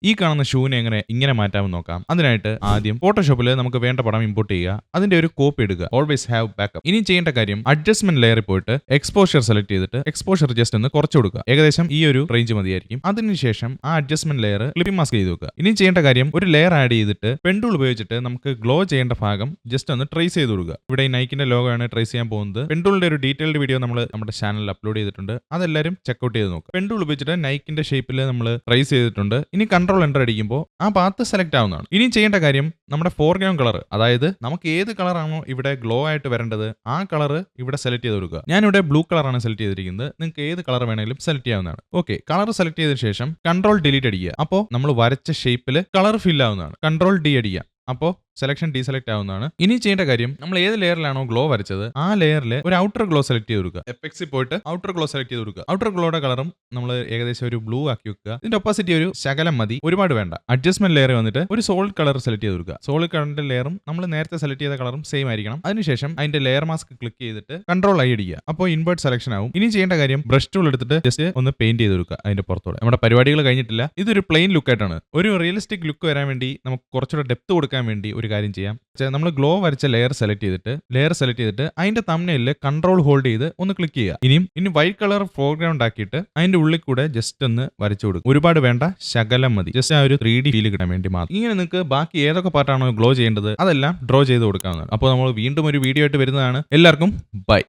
ഈ കാണുന്ന ഷൂവിനെ എങ്ങനെ ഇങ്ങനെ മാറ്റാമെന്ന് നോക്കാം. അതിനായിട്ട് ആദ്യം ഫോട്ടോഷോപ്പിൽ നമുക്ക് വേണ്ട പടം ഇമ്പോർട്ട് ചെയ്യുക. അതിന്റെ ഒരു കോപ്പി എടുക്കുക. Always have backup. ഇനി ചെയ്യേണ്ട കാര്യം അഡ്ജസ്റ്റ്മെന്റ് ലെയറിൽ പോയിട്ട് എക്സ്പോഷർ സെലക്ട് ചെയ്തിട്ട് എക്സ്പോഷർ ജസ്റ്റ് ഒന്ന് കുറച്ച് കൊടുക്കുക. ഏകദേശം ഈ ഒരു റേഞ്ച് മതിയായിരിക്കും. അതിനുശേഷം ആ അഡ്ജസ്റ്റ്മെന്റ് ലെയർ ക്ലിപ്പിംഗ് മാസ്ക് ചെയ്ത് വെക്കുക. ഇനി ചെയ്യേണ്ട കാര്യം ഒരു ലെയർ ആഡ് ചെയ്തിട്ട് പെൻഡൂൾ ഉപയോഗിച്ചിട്ട് നമുക്ക് ഗ്ലോ ചെയ്യേണ്ട ഭാഗം ജസ്റ്റ് ഒന്ന് ട്രേസ് ചെയ്ത് കൊടുക്കുക. ഇവിടെ ഈ നൈക്കിന്റെ ലോഗോ ആണ് ട്രേസ് ചെയ്യാൻ പോകുന്നത്. പെൻഡൂളിന്റെ ഒരു ഡീറ്റെയിൽഡ് വീഡിയോ നമ്മൾ നമ്മുടെ ചാനലിൽ അപ്ലോഡ് ചെയ്തിട്ടുണ്ട്. അതെല്ലാവരും ചെക്ക്ഔട്ട് ചെയ്ത് നോക്കുക. പെൻഡൂൾ ഉപയോഗിച്ചിട്ട് നൈക്കിന്റെ ഷേപ്പിൽ നമ്മൾ ട്രേസ് ചെയ്തിട്ടുണ്ട്. ഇനി കൺട്രോൾ എൻ്റർ അടിക്കുമ്പോൾ ആ പാത്ത് സെലക്ട് ആവുന്നതാണ്. ഇനി ചെയ്യേണ്ട കാര്യം നമ്മുടെ ഫോർഗ്രൗണ്ട് കളർ, അതായത് നമുക്ക് ഏത് കളറാണോ ഇവിടെ ഗ്ലോ ആയിട്ട് വരേണ്ടത് ആ കളർ ഇവിടെ സെലക്ട് ചെയ്ത് കൊടുക്കുക. ഞാനിവിടെ ബ്ലൂ കളറാണ് സെലക്ട് ചെയ്തിരിക്കുന്നത്. നിങ്ങൾക്ക് ഏത് കളർ വേണമെങ്കിലും സെലക്ട് ചെയ്യാവുന്നതാണ്. ഓക്കെ, കളർ സെലക്ട് ചെയ്തതിനു ശേഷം കൺട്രോൾ ഡിലീറ്റ് അടിക്കുക. അപ്പോൾ നമ്മൾ വരച്ച ഷേപ്പിൽ കളർ ഫിൽ ആവുന്നതാണ്. കൺട്രോൾ ഡി അടിക്കുക. അപ്പോൾ സെലക്ഷൻ ഡീസെലക്ട് ആവുന്നതാണ്. ഇനി ചെയ്യേണ്ട കാര്യം നമ്മൾ ഏത് ലെയറിലാണോ ഗ്ലോ വരച്ചത് ആ ലെയറിൽ ഒരു ഔട്ടർ ഗ്ലോ സെലക്ട് ചെയ്ത് കൊടുക്കുക. എഫക്ട്സിൽ പോയിട്ട് ഔട്ടർ ഗ്ലോ സെലക്ട് ചെയ്ത് കൊടുക്കുക. ഔട്ടർ ഗ്ലോയുടെ കളറും നമ്മൾ ഏകദേശം ഒരു ബ്ലൂ ആക്കി വെക്കുക. ഇതിന്റെ ഒപ്പോസിറ്റ് ഒരു ശകലം മതി, ഒരുപാട് വേണ്ട. അഡ്ജസ്റ്റ്മെന്റ് ലെയർ വന്നിട്ട് ഒരു സോളിഡ് കളർ സെലക്ട് ചെയ്ത് കൊടുക്കുക. സോളിഡ് കളറിന്റെ ലെയറും നമ്മൾ നേരത്തെ സെലക്ട് ചെയ്ത കളറും സെയിം ആയിരിക്കണം. അതിനുശേഷം അതിന്റെ ലെയർ മാസ്ക് ക്ലിക്ക് ചെയ്തിട്ട് കൺട്രോൾ ഐ അടിക്കുക. അപ്പോൾ ഇൻവേർട്ട് സെലക്ഷൻ ആവും. ഇനി ചെയ്യേണ്ട കാര്യം ബ്രഷ് ടൂൾ എടുത്തിട്ട് ജസ്റ്റ് ഒന്ന് പെയിന്റ് ചെയ്ത് കൊടുക്കുക അതിന്റെ പുറത്തോടെ. നമ്മുടെ പരിപാടികൾ കഴിഞ്ഞിട്ടില്ല. ഇതൊരു പ്ലെയിൻ ലുക്ക് ആയിട്ടാണ്. ഒരു റിയലിസ്റ്റിക് ലുക്ക് വരാൻ വേണ്ടി നമുക്ക് കുറച്ചുകൂടെ ഡെപ്ത് കൊടുക്കാൻ വേണ്ടി ഒരു കാര്യം ചെയ്യാം. നമ്മൾ ഗ്ലോ വരച്ച ലെയർ സെലക്ട് ചെയ്തിട്ട് അതിന്റെ തംബ്നെയിലിൽ കൺട്രോൾ ഹോൾഡ് ചെയ്ത് ഒന്ന് ക്ലിക്ക് ചെയ്യുക. ഇനി വൈറ്റ് കളർ ഫോർഗ്രൗണ്ട് ആക്കിയിട്ട് അതിന്റെ ഉള്ളിൽ കൂടെ ജസ്റ്റ് ഒന്ന് വരച്ചു കൊടുക്കും. ഒരുപാട് വേണ്ട, ശകലം മതി. ജസ്റ്റ് ആ ഒരു 3D ഫീൽ കിട്ടാൻ വേണ്ടി മാത്രം. ഇങ്ങനെ നിങ്ങൾക്ക് ബാക്കി ഏതൊക്കെ പാർട്ടാണോ ഗ്ലോ ചെയ്യേണ്ടത് അതെല്ലാം ഡ്രോ ചെയ്ത് കൊടുക്കാവുന്നതാണ്. അപ്പോൾ നമ്മൾ വീണ്ടും ഒരു വീഡിയോ ആയിട്ട് വരുന്നതാണ്. എല്ലാവർക്കും ബൈ.